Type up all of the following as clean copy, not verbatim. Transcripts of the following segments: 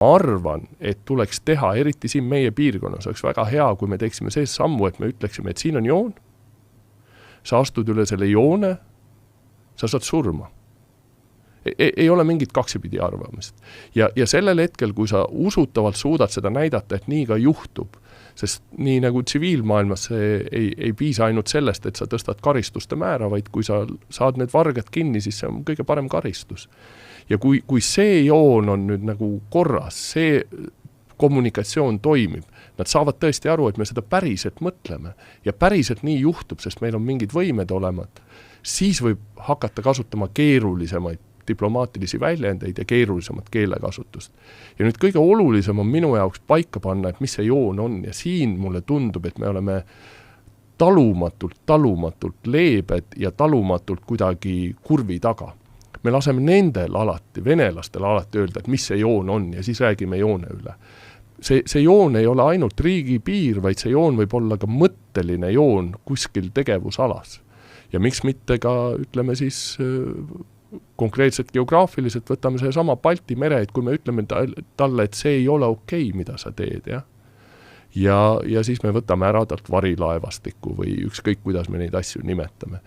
arvan, et tuleks teha, eriti siin meie piirkonnas, oleks väga hea, kui me teeksime see sammu, et me ütleksime, et siin on joon, sa astud üle selle joone, sa saad surma. Ei ole mingit kaksipidi arvamist. Ja sellel hetkel, kui sa usutavalt suudad seda näidata, et nii ka juhtub, sest nii nagu tsiviilmaailmas see ei piisa ainult sellest, et sa tõstad karistuste määra, vaid kui sa saad need vargad kinni, siis see on kõige parem karistus. Ja kui see joon on nüüd nagu korras, see kommunikatsioon toimib, nad saavad tõesti aru, et me seda päriselt mõtleme ja päriselt nii juhtub, sest meil on mingid võimed olemat, siis võib hakata kasutama keerulisemaid diplomaatilisi väljendeid ja keerulisemat keelekasutust. Ja nüüd kõige olulisem on minu jaoks paika panna, et mis see joon on ja siin mulle tundub, et me oleme talumatult leebed ja talumatult kuidagi kurvi taga. Me laseme nendel alati, venelastel alati öelda, et mis see joon on ja siis räägime joone üle. See joon ei ole ainult riigi piir, vaid see joon võib olla ka mõtteline joon kuskil tegevusalas. Ja miks mitte ka, ütleme siis, konkreetselt geograafiliselt võtame see sama Balti mere, et kui me ütleme talle, et see ei ole okei, mida sa teed, ja siis me võtame ära talt varilaevastikku või ükskõik, kuidas me neid asju nimetame.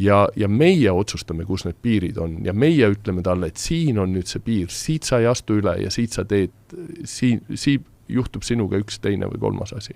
Ja meie otsustame, kus need piirid on ja meie ütleme talle, et siin on nüüd see piir, siit sa ei astu üle ja siit sa teed, siin juhtub sinuga üks, teine või kolmas asi.